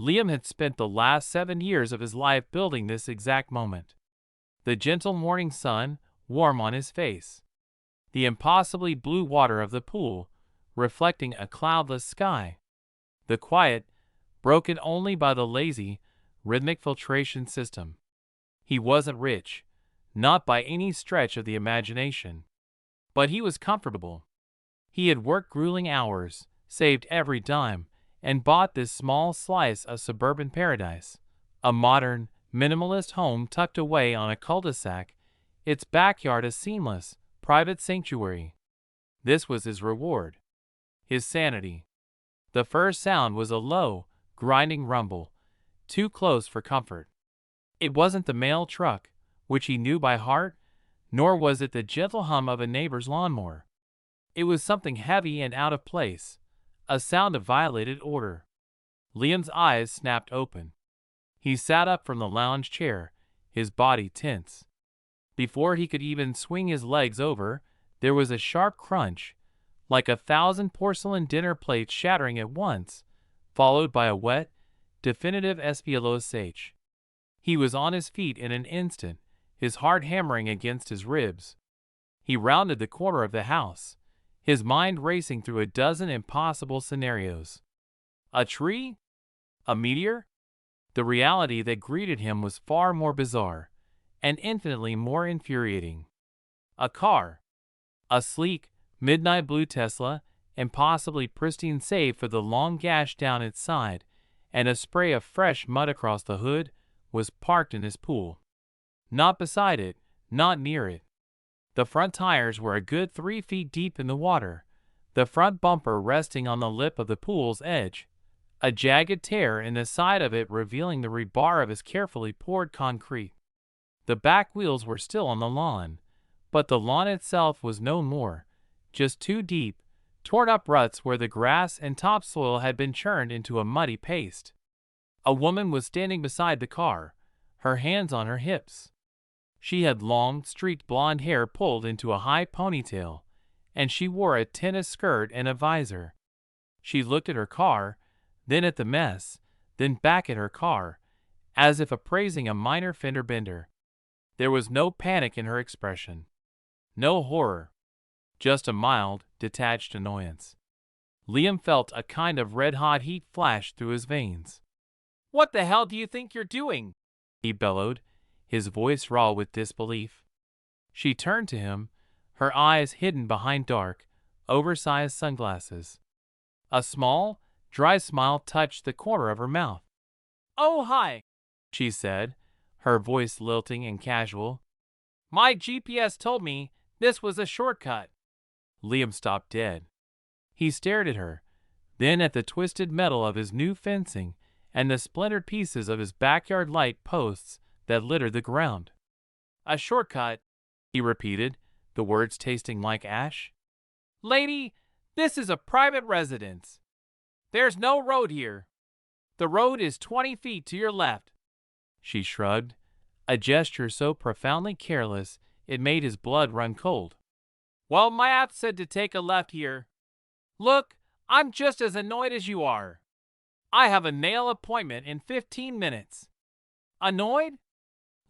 Liam had spent the last 7 years of his life building this exact moment. The gentle morning sun, warm on his face. The impossibly blue water of the pool, reflecting a cloudless sky. The quiet, broken only by the lazy, rhythmic filtration system. He wasn't rich, not by any stretch of the imagination. But he was comfortable. He had worked grueling hours, saved every dime, and bought this small slice of suburban paradise. A modern, minimalist home tucked away on a cul-de-sac, its backyard a seamless, private sanctuary. This was his reward. His sanity. The first sound was a low, grinding rumble, too close for comfort. It wasn't the mail truck, which he knew by heart, nor was it the gentle hum of a neighbor's lawnmower. It was something heavy and out of place, a sound of violated order. Liam's eyes snapped open. He sat up from the lounge chair, his body tense. Before he could even swing his legs over, there was a sharp crunch, like 1,000 porcelain dinner plates shattering at once, followed by a wet, definitive SPLOSH. He was on his feet in an instant, his heart hammering against his ribs. He rounded the corner of the house, his mind racing through a dozen impossible scenarios. A tree? A meteor? The reality that greeted him was far more bizarre, and infinitely more infuriating. A car. A sleek, midnight blue Tesla, impossibly pristine save for the long gash down its side, and a spray of fresh mud across the hood, was parked in his pool. Not beside it, not near it. The front tires were a good 3 feet deep in the water, the front bumper resting on the lip of the pool's edge, a jagged tear in the side of it revealing the rebar of his carefully poured concrete. The back wheels were still on the lawn, but the lawn itself was no more, just 2 deep, torn-up ruts where the grass and topsoil had been churned into a muddy paste. A woman was standing beside the car, her hands on her hips. She had long, streaked blonde hair pulled into a high ponytail, and she wore a tennis skirt and a visor. She looked at her car, then at the mess, then back at her car, as if appraising a minor fender bender. There was no panic in her expression. No horror. Just a mild, detached annoyance. Liam felt a kind of red-hot heat flash through his veins. "What the hell do you think you're doing?" he bellowed, his voice raw with disbelief. She turned to him, her eyes hidden behind dark, oversized sunglasses. A small, dry smile touched the corner of her mouth. "Oh, hi," she said, her voice lilting and casual. "My GPS told me this was a shortcut." Liam stopped dead. He stared at her, then at the twisted metal of his new fencing and the splintered pieces of his backyard light posts that littered the ground. "A shortcut," he repeated, the words tasting like ash. "Lady, this is a private residence. There's no road here. The road is 20 feet to your left." She shrugged, a gesture so profoundly careless it made his blood run cold. "Well, my app said to take a left here. Look, I'm just as annoyed as you are. I have a nail appointment in 15 minutes. Annoyed?"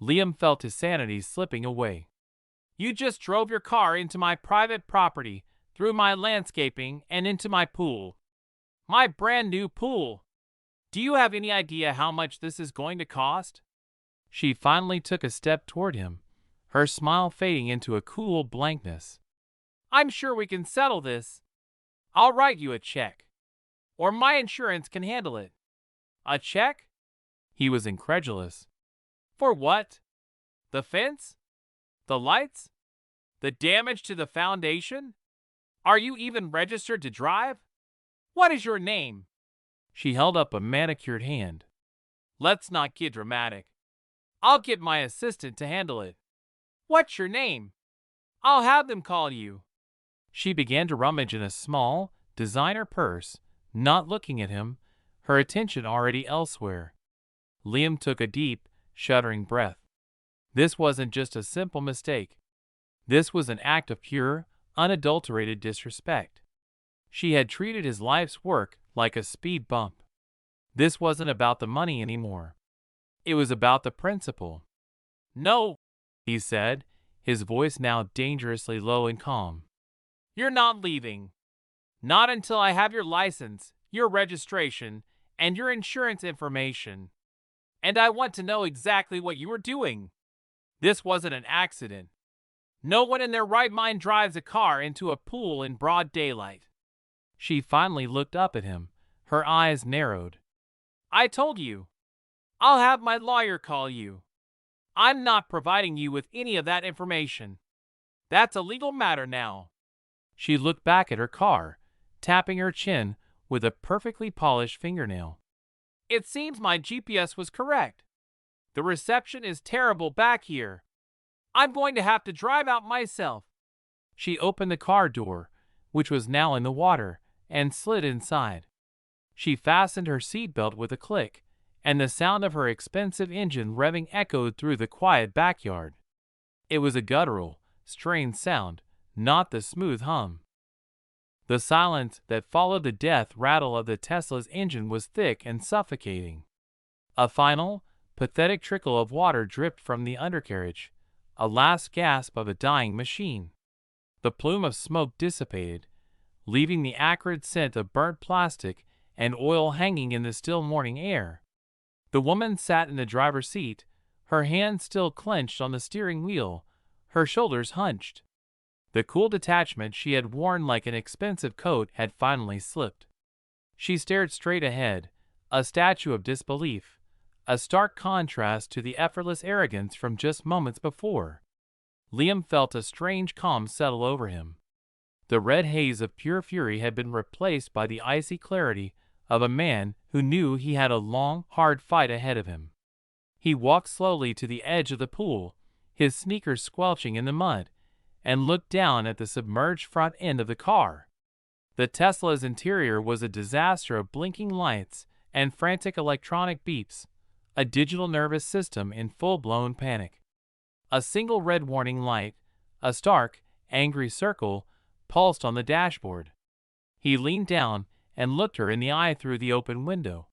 Liam felt his sanity slipping away. "You just drove your car into my private property, through my landscaping, and into my pool. My brand new pool. Do you have any idea how much this is going to cost?" She finally took a step toward him, her smile fading into a cool blankness. "I'm sure we can settle this. I'll write you a check. Or my insurance can handle it." "A check?" He was incredulous. "For what? The fence? The lights? The damage to the foundation? Are you even registered to drive? What is your name?" She held up a manicured hand. "Let's not get dramatic. I'll get my assistant to handle it. What's your name? I'll have them call you." She began to rummage in a small, designer purse, not looking at him, her attention already elsewhere. Liam took a deep, shuddering breath. This wasn't just a simple mistake. This was an act of pure, unadulterated disrespect. She had treated his life's work like a speed bump. This wasn't about the money anymore. It was about the principle. "No," he said, his voice now dangerously low and calm. "You're not leaving. Not until I have your license, your registration, and your insurance information. And I want to know exactly what you were doing. This wasn't an accident. No one in their right mind drives a car into a pool in broad daylight." She finally looked up at him, her eyes narrowed. "I told you. I'll have my lawyer call you. I'm not providing you with any of that information. That's a legal matter now." She looked back at her car, tapping her chin with a perfectly polished fingernail. "It seems my GPS was correct. The reception is terrible back here. I'm going to have to drive out myself." She opened the car door, which was now in the water, and slid inside. She fastened her seatbelt with a click, and the sound of her expensive engine revving echoed through the quiet backyard. It was a guttural, strained sound, not the smooth hum. The silence that followed the death rattle of the Tesla's engine was thick and suffocating. A final, pathetic trickle of water dripped from the undercarriage, a last gasp of a dying machine. The plume of smoke dissipated, leaving the acrid scent of burnt plastic and oil hanging in the still morning air. The woman sat in the driver's seat, her hands still clenched on the steering wheel, her shoulders hunched. The cool detachment she had worn like an expensive coat had finally slipped. She stared straight ahead, a statue of disbelief, a stark contrast to the effortless arrogance from just moments before. Liam felt a strange calm settle over him. The red haze of pure fury had been replaced by the icy clarity of a man who knew he had a long, hard fight ahead of him. He walked slowly to the edge of the pool, his sneakers squelching in the mud, and looked down at the submerged front end of the car. The Tesla's interior was a disaster of blinking lights and frantic electronic beeps, a digital nervous system in full-blown panic. A single red warning light, a stark, angry circle, pulsed on the dashboard. He leaned down and looked her in the eye through the open window.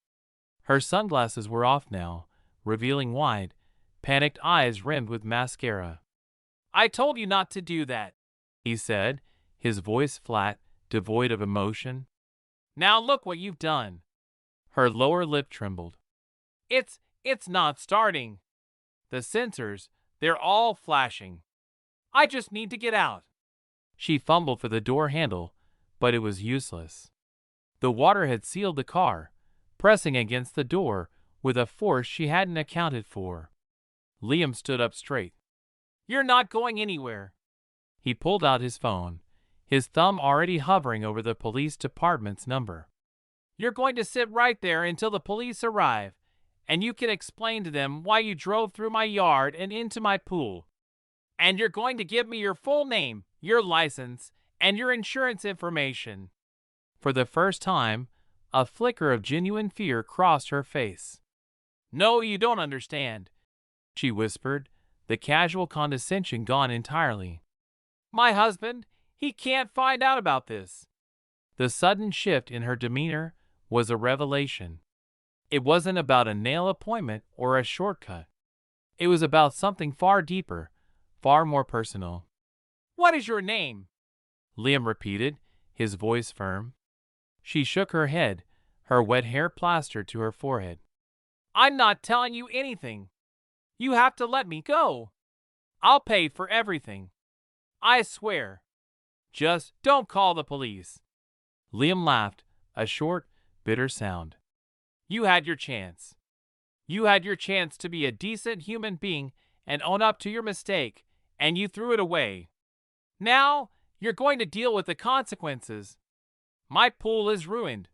Her sunglasses were off now, revealing wide, panicked eyes rimmed with mascara. "I told you not to do that," he said, his voice flat, devoid of emotion. "Now look what you've done." Her lower lip trembled. It's not starting. The sensors, they're all flashing. I just need to get out." She fumbled for the door handle, but it was useless. The water had sealed the car, pressing against the door with a force she hadn't accounted for. Liam stood up straight. "You're not going anywhere." He pulled out his phone, his thumb already hovering over the police department's number. "You're going to sit right there until the police arrive, and you can explain to them why you drove through my yard and into my pool. And you're going to give me your full name, your license, and your insurance information." For the first time, a flicker of genuine fear crossed her face. "No, you don't understand," she whispered, the casual condescension gone entirely. "My husband, he can't find out about this." The sudden shift in her demeanor was a revelation. It wasn't about a nail appointment or a shortcut. It was about something far deeper, far more personal. "What is your name?" Liam repeated, his voice firm. She shook her head, her wet hair plastered to her forehead. "I'm not telling you anything. You have to let me go. I'll pay for everything. I swear. Just don't call the police." Liam laughed, a short, bitter sound. "You had your chance. You had your chance to be a decent human being and own up to your mistake, and you threw it away. Now, you're going to deal with the consequences. My pool is ruined.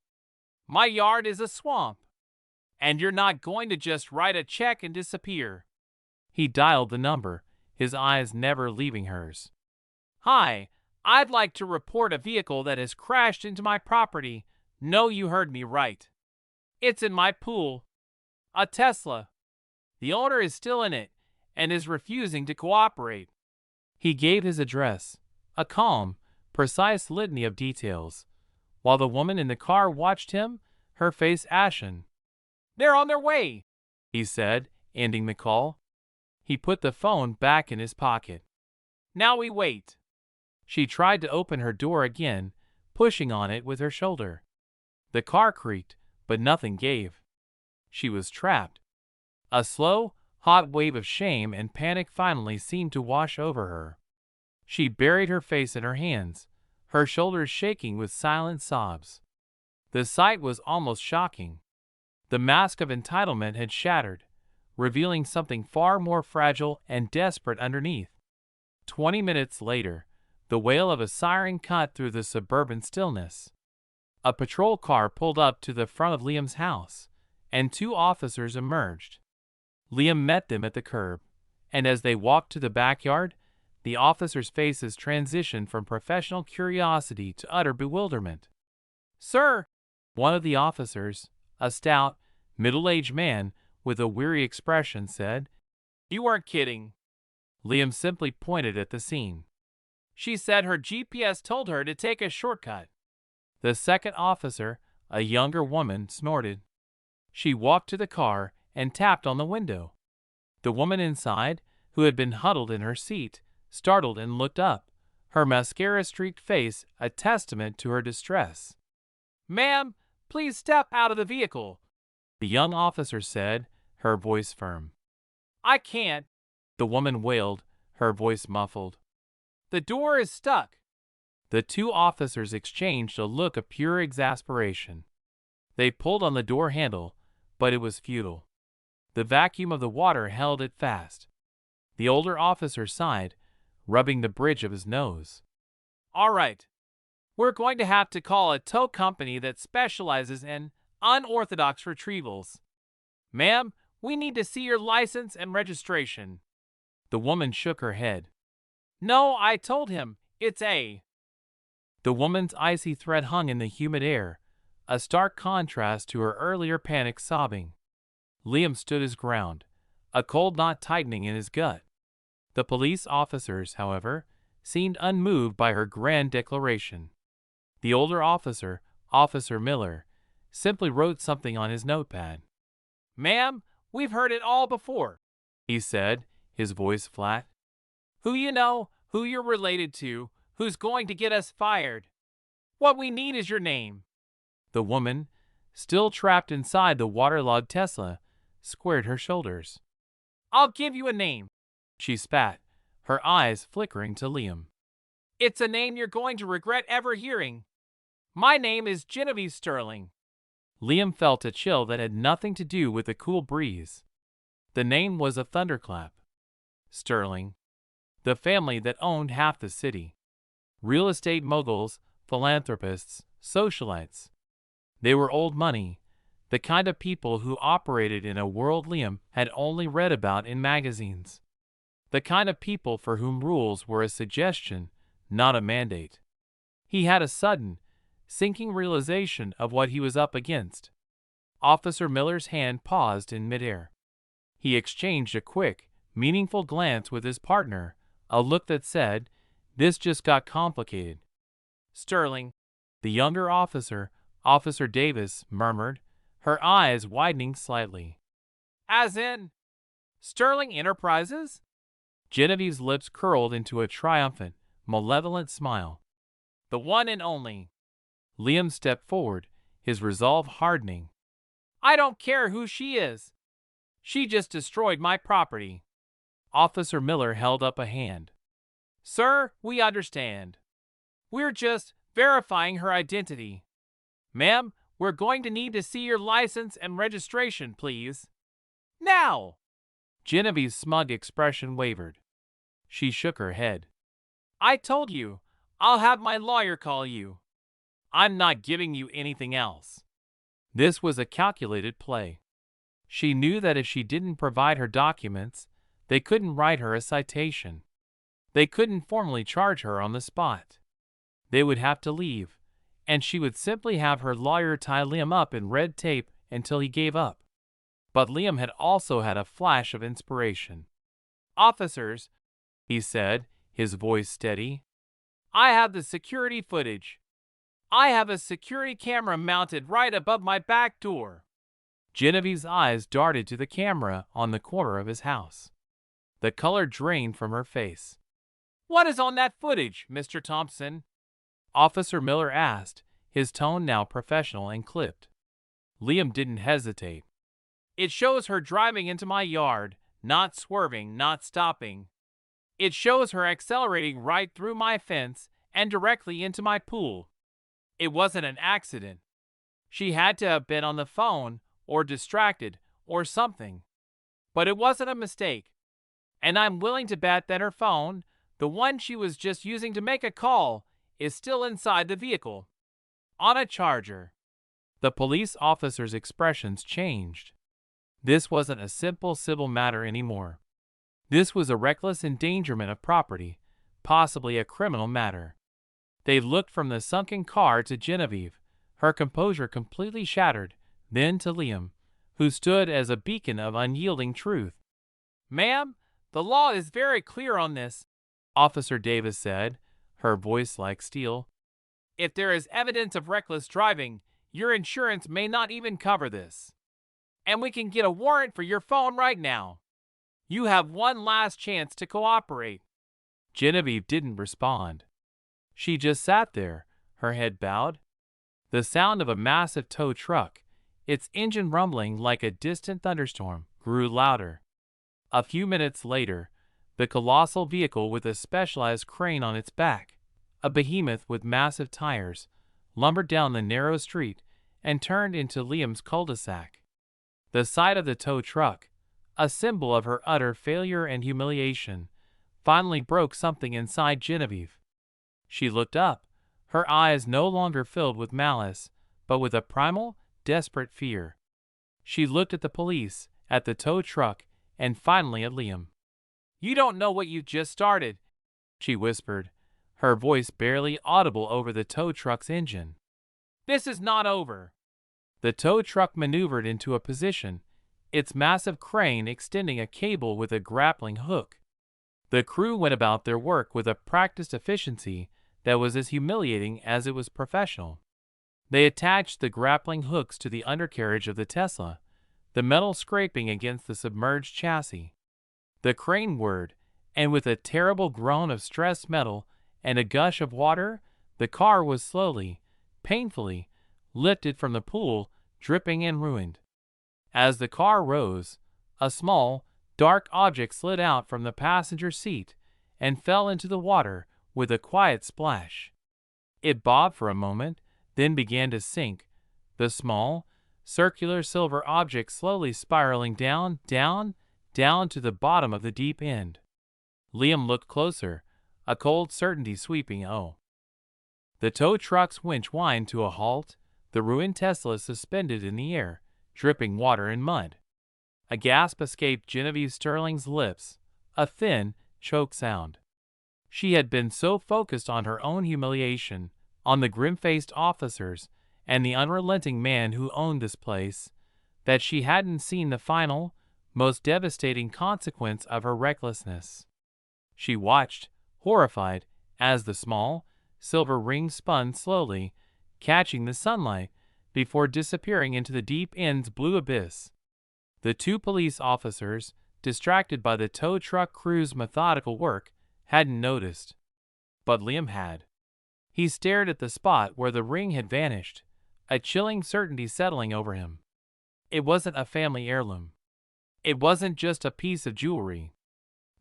My yard is a swamp. And you're not going to just write a check and disappear." He dialed the number, his eyes never leaving hers. "Hi, I'd like to report a vehicle that has crashed into my property. No, you heard me right. It's in my pool. A Tesla. The owner is still in it and is refusing to cooperate." He gave his address, a calm, precise litany of details, while the woman in the car watched him, her face ashen. They're on their way, he said, ending the call. He put the phone back in his pocket. Now we wait. She tried to open her door again, pushing on it with her shoulder. The car creaked, but nothing gave. She was trapped. A slow, hot wave of shame and panic finally seemed to wash over her. She buried her face in her hands, her shoulders shaking with silent sobs. The sight was almost shocking. The mask of entitlement had shattered, revealing something far more fragile and desperate underneath. 20 minutes later, the wail of a siren cut through the suburban stillness. A patrol car pulled up to the front of Liam's house, and 2 officers emerged. Liam met them at the curb, and as they walked to the backyard, the officers' faces transitioned from professional curiosity to utter bewilderment. "Sir," one of the officers, a stout, middle-aged man with a weary expression, said, "You aren't kidding." Liam simply pointed at the scene. "She said her GPS told her to take a shortcut." The second officer, a younger woman, snorted. She walked to the car and tapped on the window. The woman inside, who had been huddled in her seat, startled and looked up, her mascara-streaked face a testament to her distress. "Ma'am, please step out of the vehicle," the young officer said, her voice firm. "I can't," the woman wailed, her voice muffled. "The door is stuck." The 2 officers exchanged a look of pure exasperation. They pulled on the door handle, but it was futile. The vacuum of the water held it fast. The older officer sighed, rubbing the bridge of his nose. "All right. We're going to have to call a tow company that specializes in unorthodox retrievals. Ma'am, we need to see your license and registration." The woman shook her head. "No, I told him. It's A." The woman's icy threat hung in the humid air, a stark contrast to her earlier panic sobbing. Liam stood his ground, a cold knot tightening in his gut. The police officers, however, seemed unmoved by her grand declaration. The older officer, Officer Miller, simply wrote something on his notepad. "Ma'am, we've heard it all before," he said, his voice flat. "Who you know, who you're related to, who's going to get us fired. What we need is your name." The woman, still trapped inside the waterlogged Tesla, squared her shoulders. "I'll give you a name," she spat, her eyes flickering to Liam. "It's a name you're going to regret ever hearing. My name is Genevieve Sterling." Liam felt a chill that had nothing to do with the cool breeze. The name was a thunderclap. Sterling. The family that owned half the city. Real estate moguls, philanthropists, socialites. They were old money, the kind of people who operated in a world Liam had only read about in magazines. The kind of people for whom rules were a suggestion, not a mandate. He had a sudden, sinking realization of what he was up against. Officer Miller's hand paused in midair. He exchanged a quick, meaningful glance with his partner, a look that said, "This just got complicated." "Sterling," the younger officer, Officer Davis, murmured, her eyes widening slightly. "As in Sterling Enterprises?" Genevieve's lips curled into a triumphant, malevolent smile. "The one and only." Liam stepped forward, his resolve hardening. "I don't care who she is. She just destroyed my property." Officer Miller held up a hand. "Sir, we understand. We're just verifying her identity. Ma'am, we're going to need to see your license and registration, please. Now!" Genevieve's smug expression wavered. She shook her head. "I told you, I'll have my lawyer call you. I'm not giving you anything else." This was a calculated play. She knew that if she didn't provide her documents, they couldn't write her a citation. They couldn't formally charge her on the spot. They would have to leave, and she would simply have her lawyer tie Liam up in red tape until he gave up. But Liam had also had a flash of inspiration. "Officers," he said, his voice steady, "I have the security footage. I have a security camera mounted right above my back door. Genevieve's eyes darted to the camera on the corner of his house. The color drained from her face. "What is on that footage, Mr. Thompson?" Officer Miller asked, his tone now professional and clipped. Liam didn't hesitate. "It shows her driving into my yard, not swerving, not stopping. It shows her accelerating right through my fence and directly into my pool. It wasn't an accident. She had to have been on the phone or distracted or something. But it wasn't a mistake. And I'm willing to bet that her phone, the one she was just using to make a call, is still inside the vehicle. On a charger." The police officer's expressions changed. This wasn't a simple civil matter anymore. This was a reckless endangerment of property, possibly a criminal matter. They looked from the sunken car to Genevieve, her composure completely shattered, then to Liam, who stood as a beacon of unyielding truth. "Ma'am, the law is very clear on this," Officer Davis said, her voice like steel. "If there is evidence of reckless driving, your insurance may not even cover this. And we can get a warrant for your phone right now. You have one last chance to cooperate." Genevieve didn't respond. She just sat there, her head bowed. The sound of a massive tow truck, its engine rumbling like a distant thunderstorm, grew louder. A few minutes later, the colossal vehicle with a specialized crane on its back, a behemoth with massive tires, lumbered down the narrow street and turned into Liam's cul-de-sac. The sight of the tow truck, a symbol of her utter failure and humiliation, finally broke something inside Genevieve. She looked up, her eyes no longer filled with malice, but with a primal, desperate fear. She looked at the police, at the tow truck, and finally at Liam. "You don't know what you've just started," she whispered, her voice barely audible over the tow truck's engine. "This is not over." The tow truck maneuvered into a position, its massive crane extending a cable with a grappling hook. The crew went about their work with a practiced efficiency that was as humiliating as it was professional. They attached the grappling hooks to the undercarriage of the Tesla, the metal scraping against the submerged chassis. The crane whirred, and with a terrible groan of stressed metal and a gush of water, the car was slowly, painfully, lifted from the pool, dripping and ruined. As the car rose, a small, dark object slid out from the passenger seat and fell into the water with a quiet splash. It bobbed for a moment, then began to sink, the small, circular silver object slowly spiraling down to the bottom of the deep end. Liam looked closer, a cold certainty sweeping over. The tow truck's winch whined to a halt, the ruined Tesla suspended in the air, dripping water and mud. A gasp escaped Genevieve Sterling's lips, a thin, choked sound. She had been so focused on her own humiliation, on the grim-faced officers, and the unrelenting man who owned this place, that she hadn't seen the final, most devastating consequence of her recklessness. She watched, horrified, as the small, silver ring spun slowly, catching the sunlight, before disappearing into the deep end's blue abyss. The two police officers, distracted by the tow truck crew's methodical work, hadn't noticed. But Liam had. He stared at the spot where the ring had vanished, a chilling certainty settling over him. It wasn't a family heirloom. It wasn't just a piece of jewelry.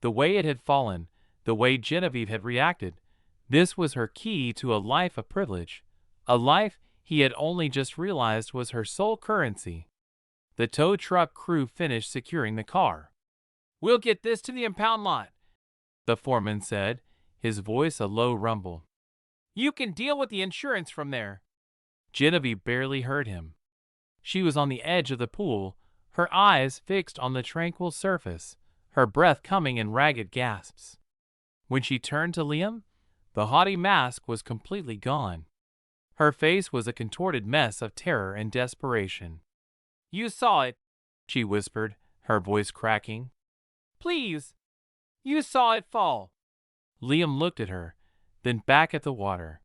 The way it had fallen, the way Genevieve had reacted, this was her key to a life of privilege, a life he had only just realized was her sole currency. The tow truck crew finished securing the car. "We'll get this to the impound lot," the foreman said, his voice a low rumble. "You can deal with the insurance from there." Genevieve barely heard him. She was on the edge of the pool, her eyes fixed on the tranquil surface, her breath coming in ragged gasps. When she turned to Liam, the haughty mask was completely gone. Her face was a contorted mess of terror and desperation. "You saw it," she whispered, her voice cracking. "Please, you saw it fall." Liam looked at her, then back at the water.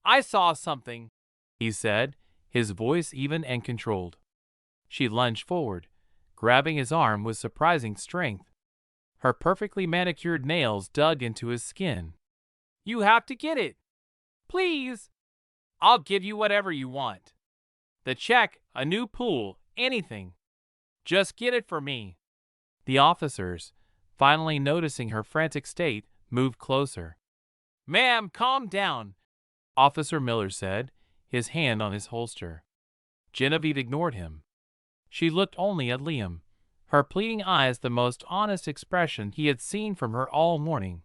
"I saw something," he said, his voice even and controlled. She lunged forward, grabbing his arm with surprising strength. Her perfectly manicured nails dug into his skin. "You have to get it. Please. I'll give you whatever you want. The check, a new pool, anything. Just get it for me." The officers, finally noticing her frantic state, moved closer. "Ma'am, calm down," Officer Miller said, his hand on his holster. Genevieve ignored him. She looked only at Liam, her pleading eyes the most honest expression he had seen from her all morning.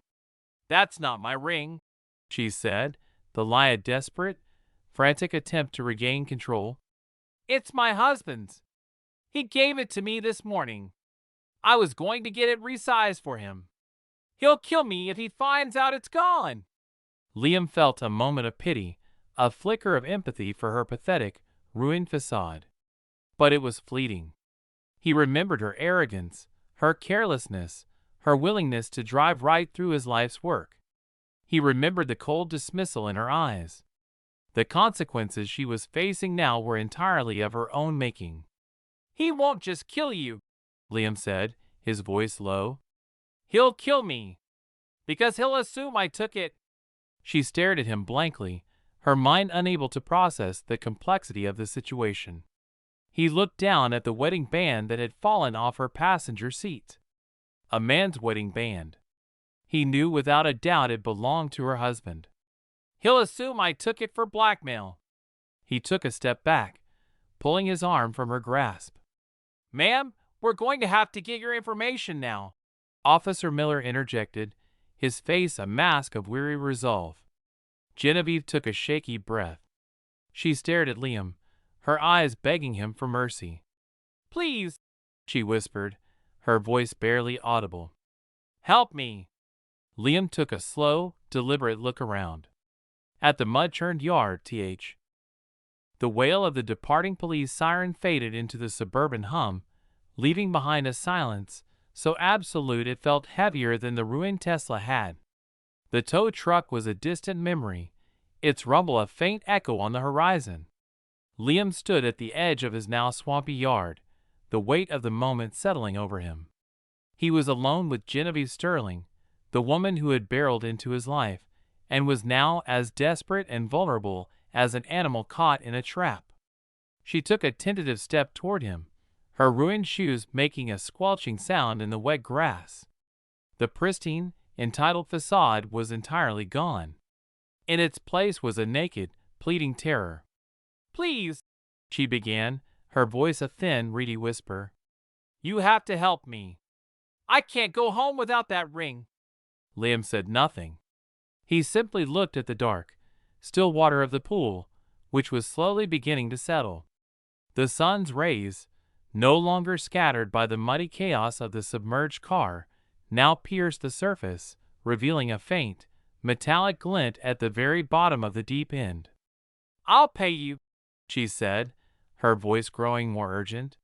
"That's not my ring," she said, the lie a desperate, frantic attempt to regain control. "It's my husband's. He gave it to me this morning. I was going to get it resized for him. He'll kill me if he finds out it's gone." Liam felt a moment of pity, a flicker of empathy for her pathetic, ruined facade. But it was fleeting. He remembered her arrogance, her carelessness, her willingness to drive right through his life's work. He remembered the cold dismissal in her eyes. The consequences she was facing now were entirely of her own making. "He won't just kill you," Liam said, his voice low. "He'll kill me, because he'll assume I took it." She stared at him blankly, her mind unable to process the complexity of the situation. He looked down at the wedding band that had fallen off her passenger seat. A man's wedding band. He knew without a doubt it belonged to her husband. "He'll assume I took it for blackmail." He took a step back, pulling his arm from her grasp. "Ma'am, we're going to have to get your information now," Officer Miller interjected, his face a mask of weary resolve. Genevieve took a shaky breath. She stared at Liam, her eyes begging him for mercy. "Please," she whispered, her voice barely audible. "Help me." Liam took a slow, deliberate look around. At the mud-churned yard, the wail of the departing police siren faded into the suburban hum, leaving behind a silence so absolute it felt heavier than the ruined Tesla had. The tow truck was a distant memory, its rumble a faint echo on the horizon. Liam stood at the edge of his now swampy yard, the weight of the moment settling over him. He was alone with Genevieve Sterling, the woman who had barreled into his life, and was now as desperate and vulnerable as an animal caught in a trap. She took a tentative step toward him, her ruined shoes making a squelching sound in the wet grass. The pristine, entitled facade was entirely gone. In its place was a naked, pleading terror. "Please," she began, her voice a thin, reedy whisper. "You have to help me. I can't go home without that ring." Liam said nothing. He simply looked at the dark, still water of the pool, which was slowly beginning to settle. The sun's rays, no longer scattered by the muddy chaos of the submerged car, now pierced the surface, revealing a faint, metallic glint at the very bottom of the deep end. "I'll pay you," she said, her voice growing more urgent.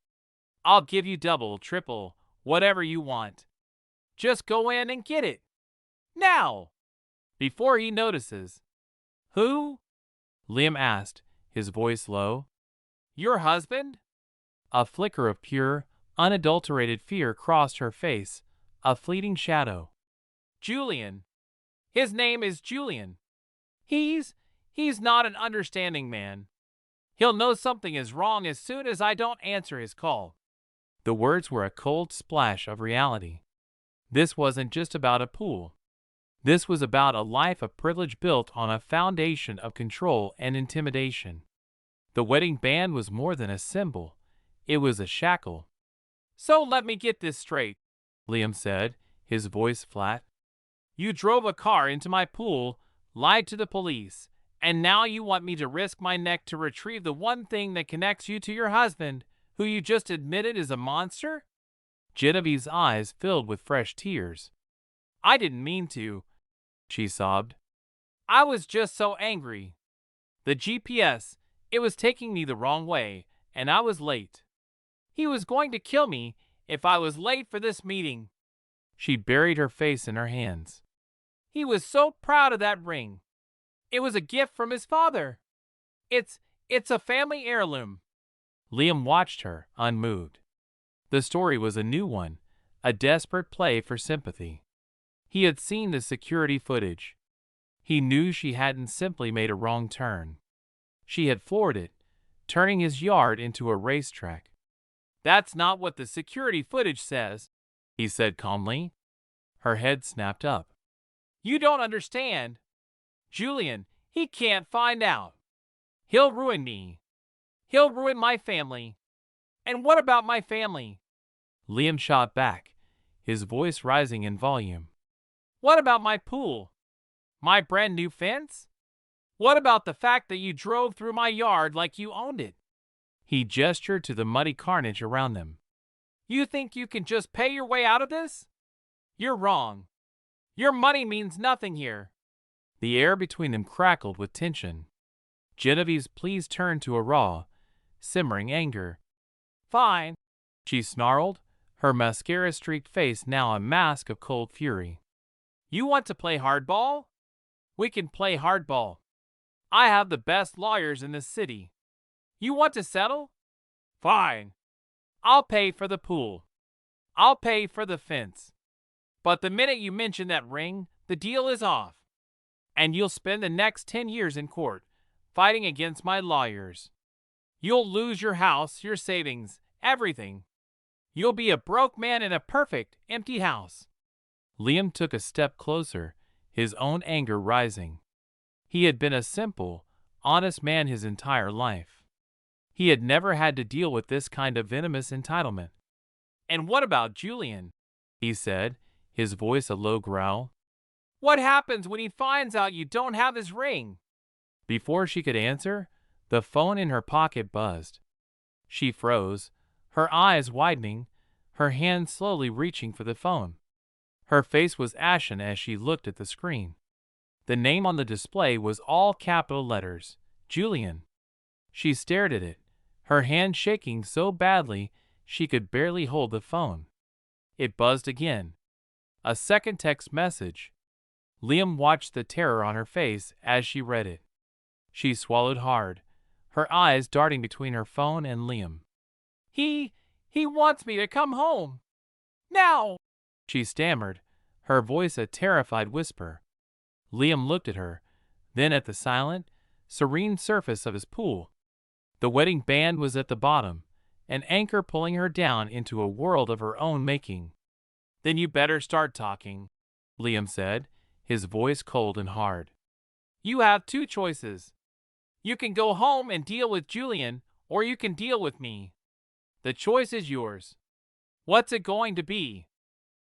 "I'll give you double, triple, whatever you want. Just go in and get it. Now! Before he notices." "Who?" Liam asked, his voice low. "Your husband?" A flicker of pure, unadulterated fear crossed her face, a fleeting shadow. "Julian. His name is Julian. He's not an understanding man. He'll know something is wrong as soon as I don't answer his call." The words were a cold splash of reality. This wasn't just about a pool. This was about a life of privilege built on a foundation of control and intimidation. The wedding band was more than a symbol. It was a shackle. "So let me get this straight," Liam said, his voice flat. "You drove a car into my pool, lied to the police, and now you want me to risk my neck to retrieve the one thing that connects you to your husband, who you just admitted is a monster?" Genevieve's eyes filled with fresh tears. "I didn't mean to," she sobbed. "I was just so angry. The GPS, it was taking me the wrong way, and I was late. He was going to kill me if I was late for this meeting." She buried her face in her hands. "He was so proud of that ring. It was a gift from his father. It's a family heirloom." Liam watched her, unmoved. The story was a new one, a desperate play for sympathy. He had seen the security footage. He knew she hadn't simply made a wrong turn. She had floored it, turning his yard into a racetrack. "That's not what the security footage says," he said calmly. Her head snapped up. "You don't understand. Julian, he can't find out. He'll ruin me. He'll ruin my family. And what about my family?" Liam shot back, his voice rising in volume. "What about my pool? My brand new fence? What about the fact that you drove through my yard like you owned it?" He gestured to the muddy carnage around them. "You think you can just pay your way out of this? You're wrong. Your money means nothing here." The air between them crackled with tension. Genevieve's pleas turned to a raw, simmering anger. "Fine," she snarled, her mascara-streaked face now a mask of cold fury. "You want to play hardball? We can play hardball. I have the best lawyers in the city. You want to settle? Fine. I'll pay for the pool. I'll pay for the fence. But the minute you mention that ring, the deal is off. And you'll spend the next 10 years in court, fighting against my lawyers. You'll lose your house, your savings, everything. You'll be a broke man in a perfect, empty house." Liam took a step closer, his own anger rising. He had been a simple, honest man his entire life. He had never had to deal with this kind of venomous entitlement. "And what about Julian?" he said, his voice a low growl. "What happens when he finds out you don't have his ring?" Before she could answer, the phone in her pocket buzzed. She froze, her eyes widening, her hand slowly reaching for the phone. Her face was ashen as she looked at the screen. The name on the display was all capital letters, Julian. She stared at it, her hand shaking so badly she could barely hold the phone. It buzzed again. A second text message. Liam watched the terror on her face as she read it. She swallowed hard, her eyes darting between her phone and Liam. He wants me to come home. Now!" she stammered, her voice a terrified whisper. Liam looked at her, then at the silent, serene surface of his pool. The wedding band was at the bottom, an anchor pulling her down into a world of her own making. "Then you better start talking," Liam said, his voice cold and hard. "You have two choices. You can go home and deal with Julian, or you can deal with me. The choice is yours. What's it going to be?"